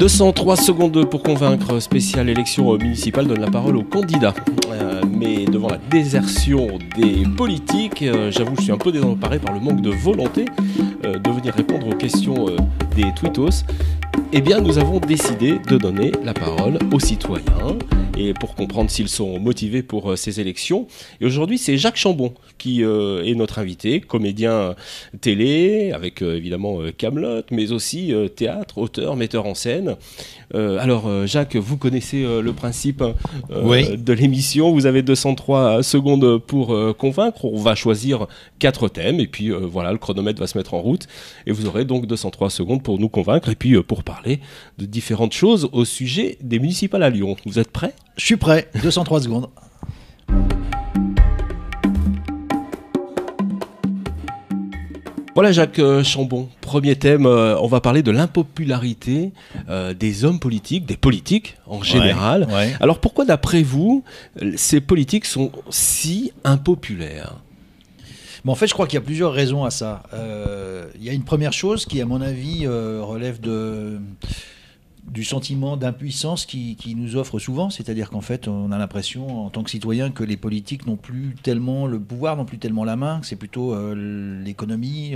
203 secondes pour convaincre, spéciale élection municipale, donne la parole aux candidats. Mais devant la désertion des politiques, j'avoue que je suis un peu désemparé par le manque de volonté de venir répondre aux questions des tweetos. Eh bien, nous avons décidé de donner la parole aux citoyens et pour comprendre s'ils sont motivés pour ces élections. Et aujourd'hui, c'est Jacques Chambon qui est notre invité, comédien télé, avec évidemment Kaamelott, mais aussi théâtre, auteur, metteur en scène. Alors, Jacques, vous connaissez le principe oui. de l'émission. Vous avez 203 secondes pour convaincre. On va choisir 4 thèmes et puis voilà, le chronomètre va se mettre en route. Et vous aurez donc 203 secondes pour nous convaincre et puis pour parler de différentes choses au sujet des municipales à Lyon. Vous êtes prêts ? Je suis prêt, 203 secondes. Voilà Jacques Chambon, premier thème, on va parler de l'impopularité des hommes politiques, des politiques en général. Ouais. Alors pourquoi d'après vous, ces politiques sont si impopulaires ? En fait, je crois qu'il y a plusieurs raisons à ça. Il y a une première chose qui, à mon avis, relève du sentiment d'impuissance qui nous offre souvent, c'est-à-dire qu'en fait on a l'impression en tant que citoyen que les politiques n'ont plus tellement le pouvoir, n'ont plus tellement la main, que c'est plutôt l'économie,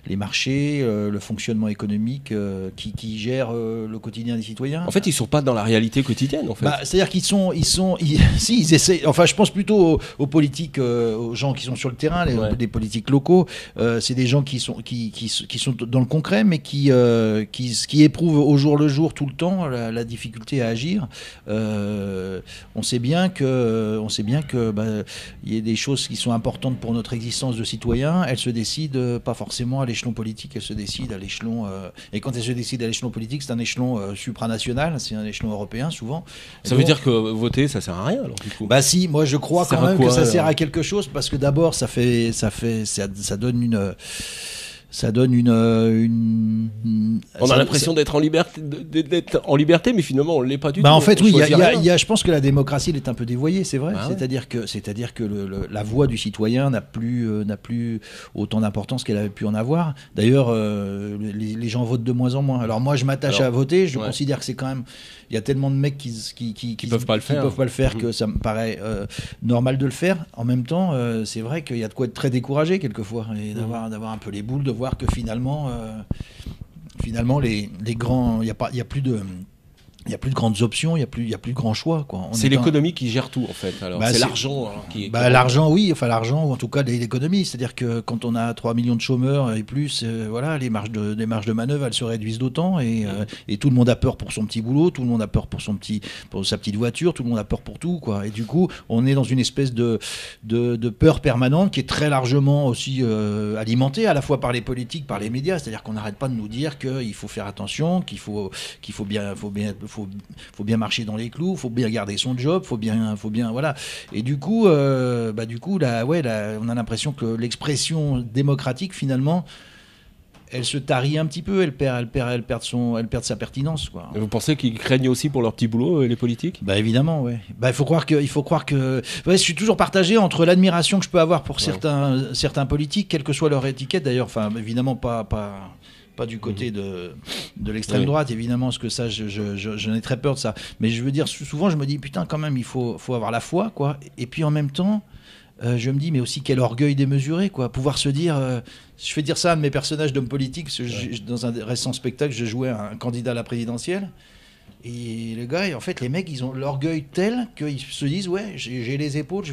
les marchés, le fonctionnement économique qui gère le quotidien des citoyens. En fait, ils sont pas dans la réalité quotidienne en fait. C'est-à-dire ils essaient, enfin je pense plutôt aux politiques, aux gens qui sont sur le terrain, les politiques locaux, c'est des gens qui sont dans le concret mais qui éprouvent au jour le jour tout le temps la difficulté à agir. On sait bien que il y a des choses qui sont importantes pour notre existence de citoyen. Elles se décident pas forcément à l'échelon politique, elles se décident à l'échelon et quand elles se décident à l'échelon politique, c'est un échelon supranational, c'est un écheloneuropéen souvent. Ça veut dire que voter ça sert à rien alors du coup. Bah si, moi je crois quand même que ça sert à quelque chose parce que d'abord ça donne une. On a l'impression d'être en liberté, mais finalement on l'est pas du tout. En fait, oui, je pense que la démocratie elle est un peu dévoyée, c'est vrai. C'est-à-dire que la voix du citoyen n'a plus autant d'importance qu'elle avait pu en avoir. D'ailleurs, les gens votent de moins en moins. Alors moi, je m'attache à voter. Je considère que c'est quand même. Il y a tellement de mecs qui peuvent pas le faire, que ça me paraît normal de le faire. En même temps, c'est vrai qu'il y a de quoi être très découragé quelquefois et d'avoir un peu les boules, de voir que finalement les grands, il y a plus de grandes options, il y a plus de grands choix quoi. C'est l'économie qui gère tout en fait. Alors c'est l'argent qui l'argent oui, enfin l'argent ou en tout cas l'économie, c'est-à-dire que quand on a 3 millions de chômeurs et plus les marges de manœuvre elles se réduisent d'autant et tout le monde a peur pour son petit boulot, tout le monde a peur pour sa petite voiture, tout le monde a peur pour tout quoi. Et du coup, on est dans une espèce de peur permanente qui est très largement aussi alimentée à la fois par les politiques, par les médias, c'est-à-dire qu'on n'arrête pas de nous dire qu'il faut faire attention, qu'il faut bien marcher dans les clous, faut bien garder son job, faut bien voilà. Et du coup, on a l'impression que l'expression démocratique finalement, elle se tarit un petit peu, elle perd sa pertinence quoi. Et vous pensez qu'ils craignent aussi pour leur petit boulot les politiques ? Évidemment, ouais. Il faut croire que je suis toujours partagé entre l'admiration que je peux avoir pour certains politiques, quelle que soit leur étiquette d'ailleurs. Enfin, évidemment pas du côté de l'extrême droite, évidemment, parce que ça, j'en ai très peur de ça. Mais je veux dire, souvent, je me dis, putain, quand même, il faut avoir la foi, quoi. Et puis, en même temps, je me dis, mais aussi quel orgueil démesuré, quoi. Pouvoir se dire... je fais dire ça à un de mes personnages d'homme politique, parce que dans un récent spectacle, je jouais un candidat à la présidentielle. Et le gars, en fait, les mecs, ils ont l'orgueil tel qu'ils se disent, ouais, j'ai les épaules,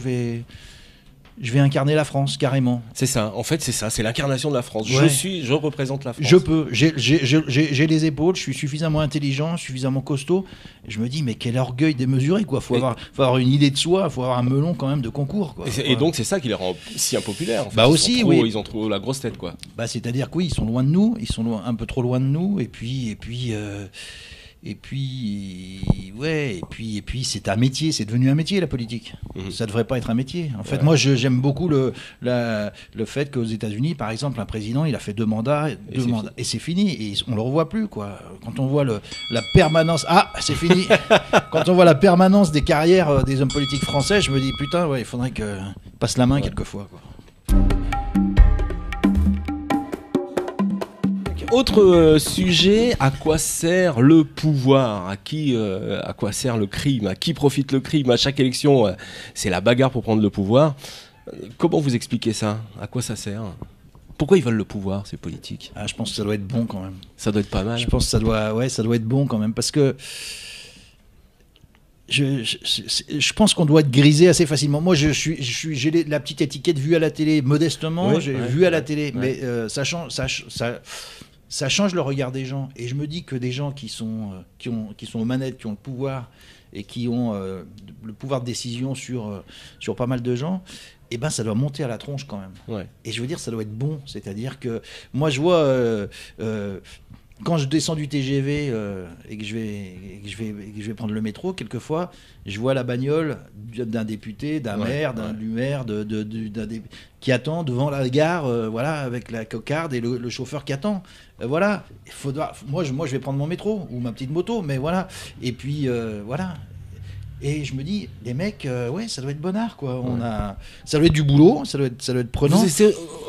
je vais incarner la France, carrément. C'est ça, en fait, c'est l'incarnation de la France. Ouais. Je représente la France. Je peux, j'ai les épaules, je suis suffisamment intelligent, suffisamment costaud. Et je me dis, mais quel orgueil démesuré, quoi. Faut avoir une idée de soi, faut avoir un melon quand même de concours, quoi. Et donc, c'est ça qui les rend si impopulaires. En fait. Ils ont trop la grosse tête, quoi. C'est-à-dire que oui, ils sont loin de nous, un peu trop loin de nous, et puis, c'est un métier, c'est devenu un métier la politique. Ça devrait pas être un métier. En fait, moi j'aime beaucoup le fait qu'aux États-Unis, par exemple, un président, il a fait 2 mandats, et c'est fini. Et on le revoit plus, quoi. Quand on voit la permanence, c'est fini. Quand on voit la permanence des carrières des hommes politiques français, je me dis putain, il faudrait que passe la main quelquefois, quoi. Autre sujet, à quoi sert le pouvoir? À quoi sert le crime? À qui profite le crime? À chaque élection, c'est la bagarre pour prendre le pouvoir. Comment vous expliquez ça? À quoi ça sert? Pourquoi ils veulent le pouvoir, ces politiques? Je pense que ça doit être bon quand même. Ça doit être pas mal. Je pense que ça doit être bon quand même, parce que je pense qu'on doit être grisé assez facilement. Moi, j'ai la petite étiquette vue à la télé, modestement, Oui, j'ai ouais, vu à la télé, ouais. mais ça change le regard des gens. Et je me dis que des gens qui sont aux manettes, qui ont le pouvoir et qui ont le pouvoir de décision sur pas mal de gens, eh ben, ça doit monter à la tronche quand même. Ouais. Et je veux dire, ça doit être bon. C'est-à-dire que moi, je vois quand je descends du TGV et que je vais prendre le métro, quelquefois, je vois la bagnole d'un député, d'un maire, du maire, qui attend devant la gare, voilà, avec la cocarde et le chauffeur qui attend. Voilà. Moi, je vais prendre mon métro ou ma petite moto, mais voilà. Et puis, voilà. Et je me dis, les mecs, ouais, ça doit être bonnard, quoi. Ça doit être du boulot, ça doit être prenant.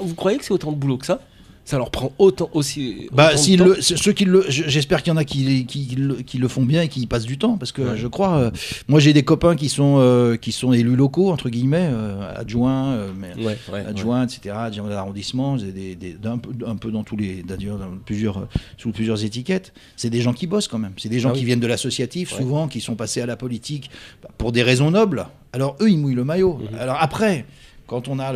Vous croyez que c'est autant de boulot que ça? Ça leur prend autant aussi. Bah, ceux qui j'espère qu'il y en a qui le font bien et qui y passent du temps, parce que je crois. Moi, j'ai des copains qui sont élus locaux entre guillemets, adjoints, etc., adjoints d'arrondissement, un peu dans tous les, d'ailleurs, sous plusieurs étiquettes. C'est des gens qui bossent quand même. C'est des gens qui viennent de l'associatif, souvent, qui sont passés à la politique pour des raisons nobles. Alors eux, ils mouillent le maillot. Alors après, quand on a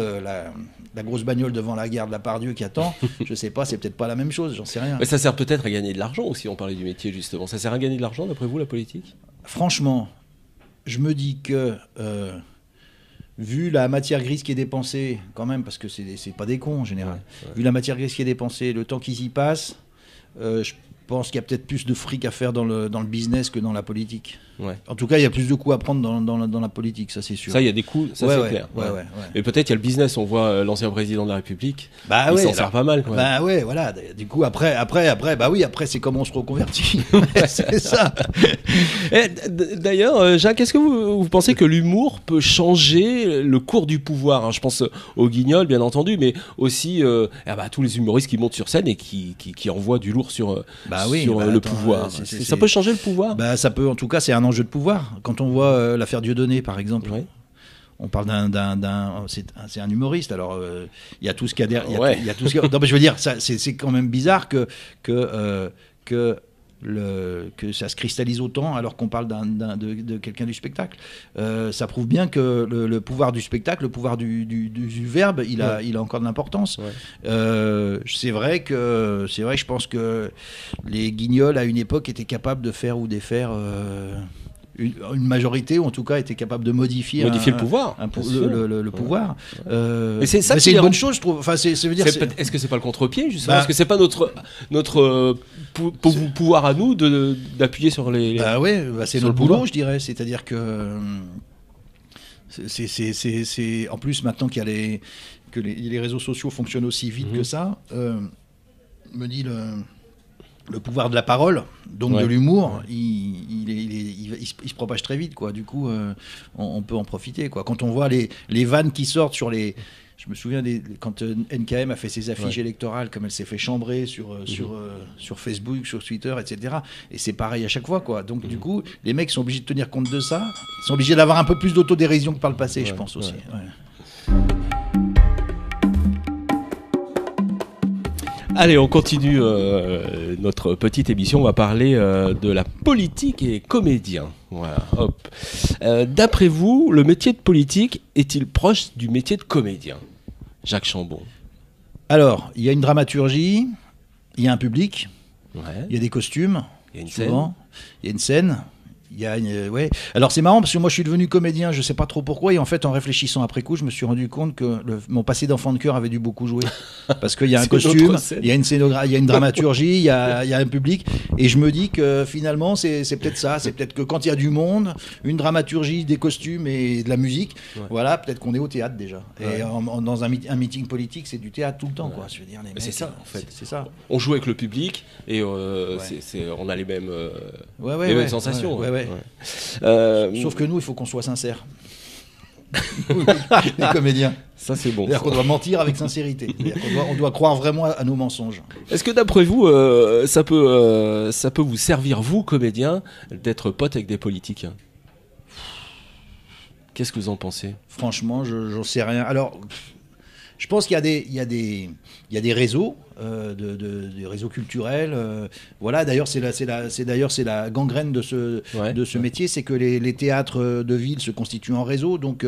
la grosse bagnole devant la gare de la Pardieu qui attend, je sais pas, c'est peut-être pas la même chose, j'en sais rien. Mais ça sert peut-être à gagner de l'argent aussi, on parlait du métier justement. Ça sert à gagner de l'argent d'après vous, la politique? Franchement, je me dis que, vu la matière grise qui est dépensée, quand même, parce que c'est pas des cons en général, vu la matière grise qui est dépensée, le temps qu'ils y passent, je pense qu'il y a peut-être plus de fric à faire dans le business que dans la politique. Ouais. En tout cas, il y a plus de coups à prendre dans la politique, ça c'est sûr. Ça, il y a des coups, ça c'est clair. Ouais. Et peut-être il y a le business, on voit l'ancien président de la République, il s'en sert pas mal. Bah ouais, voilà. Du coup, après, c'est comment on se reconvertit. C'est ça. D'ailleurs, Jacques, est-ce que vous pensez que l'humour peut changer le cours du pouvoir? Je pense aux Guignols, bien entendu, mais aussi tous les humoristes qui montent sur scène et qui envoient du lourd sur le pouvoir. Ça peut changer le pouvoir? Ça peut, en tout cas, c'est un enjeu de pouvoir. Quand on voit l'affaire Dieudonné, par exemple, on parle c'est un humoriste. Alors, il y a tout ce qu'il y a derrière. Non, mais je veux dire, c'est quand même bizarre que ça se cristallise autant alors qu'on parle de quelqu'un du spectacle. Ça prouve bien que le pouvoir du spectacle, le pouvoir du verbe, il a encore de l'importance. C'est vrai que je pense que les Guignols à une époque étaient capables de faire ou défaire une majorité, ou en tout cas était capable de modifier le pouvoir, le pouvoir. Et c'est ça, c'est une bonne chose, je trouve. Enfin, est-ce que c'est pas le contre-pied justement? Est-ce que c'est pas notre pouvoir à nous d'appuyer sur les c'est notre boulot, je dirais. C'est-à-dire que c'est en plus maintenant qu'il y a que les réseaux sociaux fonctionnent aussi vite que ça. Me dit le pouvoir de la parole, donc de l'humour, il se propage très vite, quoi. Du coup, on peut en profiter, quoi. Quand on voit les vannes qui sortent sur les... Je me souviens quand NKM a fait ses affiches électorales, comme elle s'est fait chambrer sur Facebook, sur Twitter, etc. Et c'est pareil à chaque fois, quoi. Donc du coup, les mecs sont obligés de tenir compte de ça. Ils sont obligés d'avoir un peu plus d'autodérision que par le passé, je pense aussi. Allez, on continue notre petite émission. On va parler de la politique et comédien. Voilà, hop. D'après vous, le métier de politique est-il proche du métier de comédien? Jacques Chambon. Alors, il y a une dramaturgie, il y a un public, il y a des costumes, il y a une scène. Alors c'est marrant parce que moi je suis devenu comédien, je sais pas trop pourquoi, et en fait en réfléchissant après coup je me suis rendu compte que mon passé d'enfant de cœur avait dû beaucoup jouer, parce qu'il y a un costume, il y a une scénographie, il y a une dramaturgie, il y a un public, et je me dis que finalement c'est peut-être ça, c'est peut-être que quand il y a du monde, une dramaturgie, des costumes et de la musique, voilà, peut-être qu'on est au théâtre déjà. Et dans un meeting politique c'est du théâtre tout le temps, quoi. Je veux dire, les mecs, c'est ça en fait, c'est ça. On joue avec le public et on a les mêmes sensations. Sauf que nous, il faut qu'on soit sincères. Les comédiens. Ça, c'est bon. C'est-à-dire qu'on doit mentir avec sincérité. On doit croire vraiment à nos mensonges. Est-ce que d'après vous, ça peut vous servir, vous, comédien, d'être pote avec des politiques? Qu'est-ce que vous en pensez? Franchement, j'en sais rien. Alors, je pense qu'il y a des réseaux, des réseaux culturels. Voilà. D'ailleurs, c'est la gangrène de ce métier, c'est que les théâtres de ville se constituent en réseau. Donc,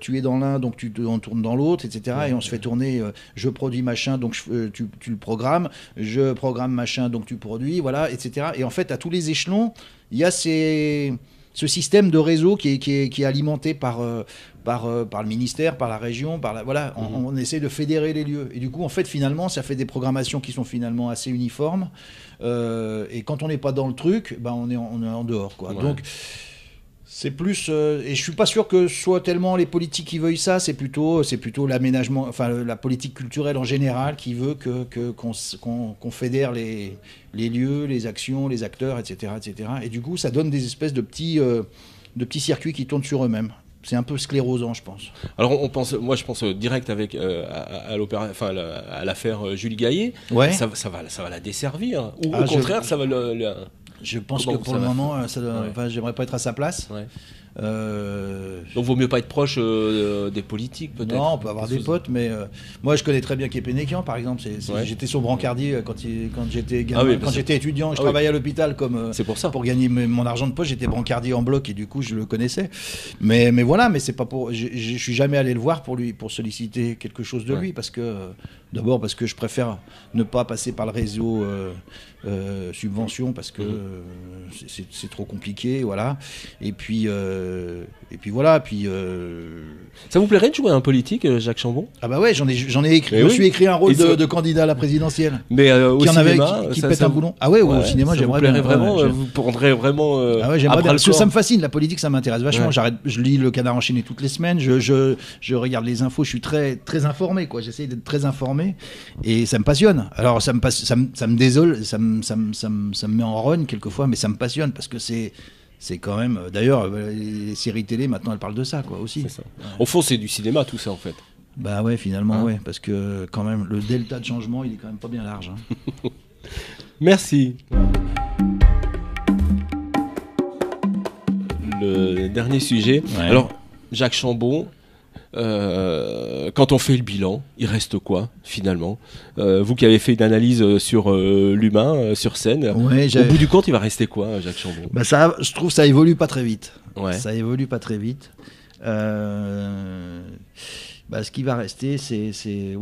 tu es dans l'un, donc tu en tournes dans l'autre, etc. Et on se fait tourner. Je produis machin, donc tu le programmes. Je programme machin, donc tu produis, voilà, etc. Et en fait, à tous les échelons, il y a ce système de réseau qui est alimenté par le ministère, par la région, voilà, on essaie de fédérer les lieux. Et du coup, en fait, finalement, ça fait des programmations qui sont finalement assez uniformes. Et quand on n'est pas dans le truc, on est en dehors, quoi. Ouais. Donc, c'est plus... et je suis pas sûr que ce soit tellement les politiques qui veuillent ça, c'est plutôt l'aménagement, enfin la politique culturelle en général qui veut qu'on fédère les lieux, les actions, les acteurs, etc., etc. Et du coup, ça donne des espèces de petits circuits qui tournent sur eux-mêmes. C'est un peu sclérosant, je pense. Alors, moi, je pense direct avec à l'affaire Julie Gaillet. Ouais. Ça va la desservir. Ou au contraire, ça va Je pense que pour le moment, j'aimerais pas être à sa place. Ouais. Donc, vaut mieux pas être proche des politiques, peut-être. Non, on peut avoir des potes, mais moi, je connais très bien Képénékian, par exemple. J'étais son brancardier quand j'étais gamin, quand j'étais étudiant. Je travaillais à l'hôpital c'est pour ça. Pour gagner mon argent de poche. J'étais brancardier en bloc et du coup, je le connaissais. Mais voilà, mais c'est pas pour. Je suis jamais allé le voir pour solliciter quelque chose de lui, parce que d'abord parce que je préfère ne pas passer par le réseau subvention parce que c'est trop compliqué, voilà. Et puis voilà, ça vous plairait de jouer un politique, Jacques Chambon? Ah bah ouais, j'en ai écrit. Je me suis écrit un rôle de candidat à la présidentielle. Mais au cinéma, qui pète un boulon. Ah ouais, au cinéma, j'aimerais bien. Vraiment, vous prendrez vraiment. Ah ouais, j'aimerais bien. Parce que ça me fascine, la politique, ça m'intéresse vachement. Ouais. Je lis Le Canard enchaîné toutes les semaines. Je regarde les infos. Je suis très très informé, quoi. J'essaie d'être très informé et ça me passionne. Alors ça me désole, ça me met en rogne quelquefois, mais ça me passionne parce que c'est quand même... D'ailleurs, les séries télé, maintenant, elles parlent de ça, quoi, aussi. C'est ça. Au fond, c'est du cinéma, tout ça, en fait. Bah ouais, finalement, ouais. Parce que, quand même, le delta de changement, il est quand même pas bien large. Hein. Merci. Le dernier sujet. Ouais. Alors, Jacques Chambon... quand on fait le bilan, il reste quoi finalement? Vous qui avez fait une analyse sur l'humain sur scène, au bout du compte, il va rester quoi, Jacques Chambon? Bah je trouve ça évolue pas très vite. Ouais. Ça évolue pas très vite. Ce qui va rester, c'est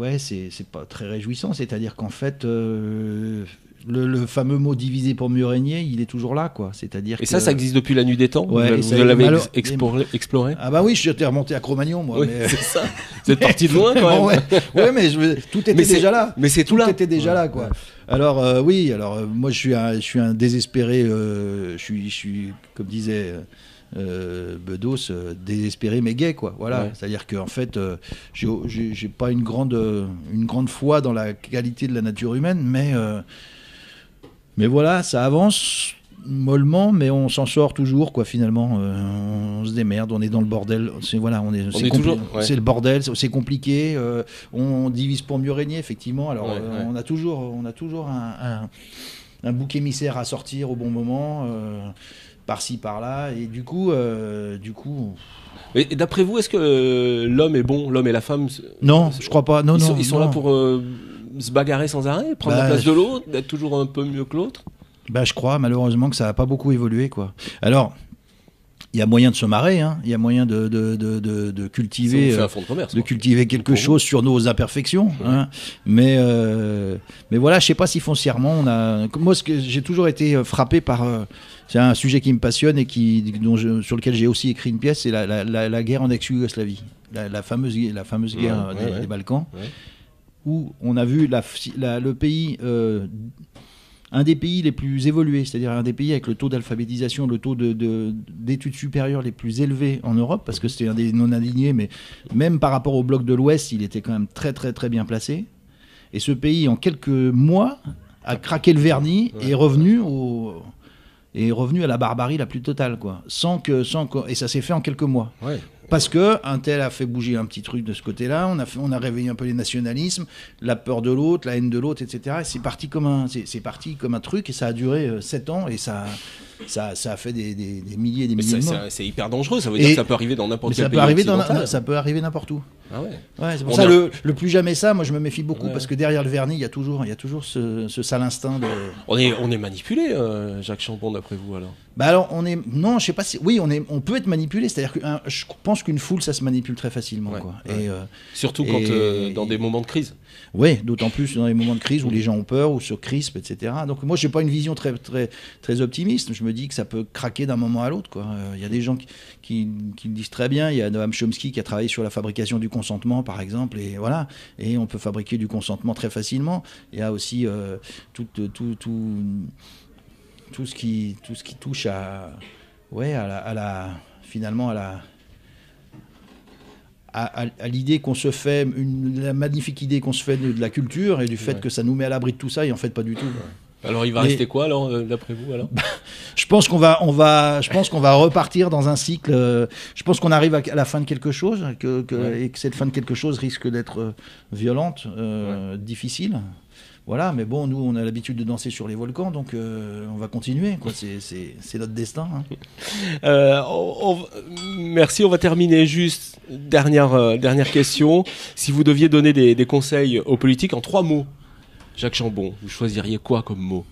pas très réjouissant. C'est-à-dire qu'en fait, le fameux mot diviser pour mieux régner, il est toujours là, quoi. C'est-à-dire et ça existe depuis la nuit des temps. Ouais, vous l'avez exploré? Ah bah oui, j'étais remonté à Cro-Magnon, moi. Oui, mais... c'est ça. Vous êtes parti de loin, quand même. Ouais, mais tout était déjà là. Mais c'est tout là. Tout était déjà là, quoi. Alors moi je suis un désespéré. Je suis, comme disait Bedos, désespéré mais gai, quoi. Voilà. Ouais. C'est-à-dire qu'en fait, j'ai pas une grande foi dans la qualité de la nature humaine, mais voilà, ça avance mollement, mais on s'en sort toujours, quoi. Finalement, on se démerde, on est dans le bordel. C'est le bordel, c'est compliqué. On divise pour mieux régner, effectivement. Alors, on a toujours un bouc émissaire à sortir au bon moment, par-ci par-là, et du coup. Et d'après vous, est-ce que l'homme est bon, l'homme et la femme? Non, je crois pas. Non, ils sont là pour se bagarrer sans arrêt, prendre la place de l'autre, d'être toujours un peu mieux que l'autre? Je crois malheureusement que ça n'a pas beaucoup évolué, quoi. Alors, il y a moyen de se marrer, hein. Il y a moyen de cultiver, un fonds de commerce, cultiver quelque chose sur nos imperfections. Ouais. Hein. Mais voilà, je sais pas si foncièrement moi, j'ai toujours été frappé par. C'est un sujet qui me passionne et sur lequel j'ai aussi écrit une pièce, c'est la guerre en ex-Yougoslavie, la fameuse guerre des Balkans, où on a vu le pays. Un des pays les plus évolués, c'est-à-dire un des pays avec le taux d'alphabétisation, le taux d'études supérieures les plus élevés en Europe, parce que c'était un des non-alignés, mais même par rapport au bloc de l'Ouest, il était quand même très très très bien placé. Et ce pays, en quelques mois, a craqué le vernis et est revenu à la barbarie la plus totale, quoi. Et ça s'est fait en quelques mois. Ouais. Parce que un tel a fait bouger un petit truc de ce côté-là, on a réveillé un peu les nationalismes, la peur de l'autre, la haine de l'autre, etc. Et c'est parti comme un truc, et ça a duré 7 ans, et ça a fait des milliers et des milliers de morts. C'est hyper dangereux, ça veut dire que ça peut arriver dans n'importe quel pays occidental. Ça peut arriver n'importe où. Ah ouais. Ouais, c'est pour ça le plus jamais ça, moi je me méfie beaucoup, parce que derrière le vernis, il y a toujours ce sale instinct de... On est manipulé, Jacques Chambon, d'après vous, alors? Bah alors, non, je sais pas si... Oui, on peut être manipulé, c'est-à-dire que je pense qu'une foule, ça se manipule très facilement. Ouais, quoi. Ouais. Surtout quand dans des moments de crise. Oui, d'autant plus dans les moments de crise où les gens ont peur, ou se crispent, etc. Donc moi, j'ai pas une vision très, très, très optimiste. Je me dis que ça peut craquer d'un moment à l'autre. Il y a des gens qui le disent très bien. Il y a Noam Chomsky qui a travaillé sur la fabrication du consentement, par exemple, et voilà. Et on peut fabriquer du consentement très facilement. Il y a aussi tout ce qui touche finalement à l'idée qu'on se fait, la magnifique idée qu'on se fait de la culture, et du fait que ça nous met à l'abri de tout ça, et en fait pas du tout. Alors il va rester quoi, alors, d'après vous, alors? Je pense qu'on va repartir dans un cycle. Je pense qu'on arrive à la fin de quelque chose, et que cette fin de quelque chose risque d'être violente, difficile. Voilà, mais bon, nous, on a l'habitude de danser sur les volcans, donc on va continuer, quoi. C'est notre destin. Hein. Merci, on va terminer juste. Dernière question. Si vous deviez donner des conseils aux politiques en 3 mots, Jacques Chambon, vous choisiriez quoi comme mot?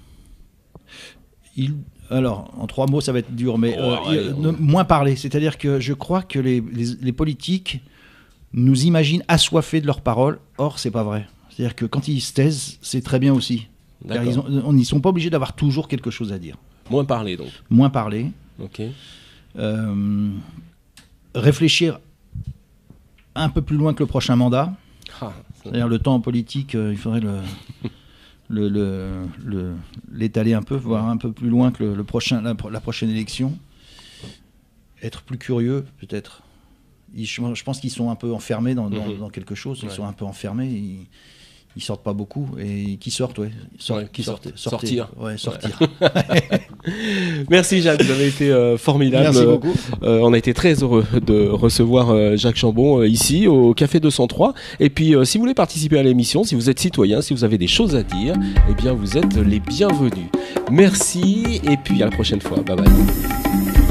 Alors, en 3 mots, ça va être dur, mais moins parler. C'est-à-dire que je crois que les politiques nous imaginent assoiffés de leurs paroles. Or, c'est pas vrai. C'est-à-dire que quand ils se taisent, c'est très bien aussi. Ils ne sont pas obligés d'avoir toujours quelque chose à dire. Moins parler, donc. Moins parler. Ok. Réfléchir un peu plus loin que le prochain mandat. C'est-à-dire le temps en politique, il faudrait l'étaler un peu, voir un peu plus loin que la prochaine élection. Être plus curieux, peut-être. Je pense qu'ils sont un peu enfermés dans quelque chose. Ils sont un peu enfermés. Ils sortent pas beaucoup, et qui sortent, sortir. Ouais, sortir. Merci Jacques, vous avez été formidable. Merci beaucoup. On a été très heureux de recevoir Jacques Chambon ici au Café 203. Et puis si vous voulez participer à l'émission, si vous êtes citoyen, si vous avez des choses à dire, eh bien vous êtes les bienvenus. Merci et puis à la prochaine fois. Bye bye.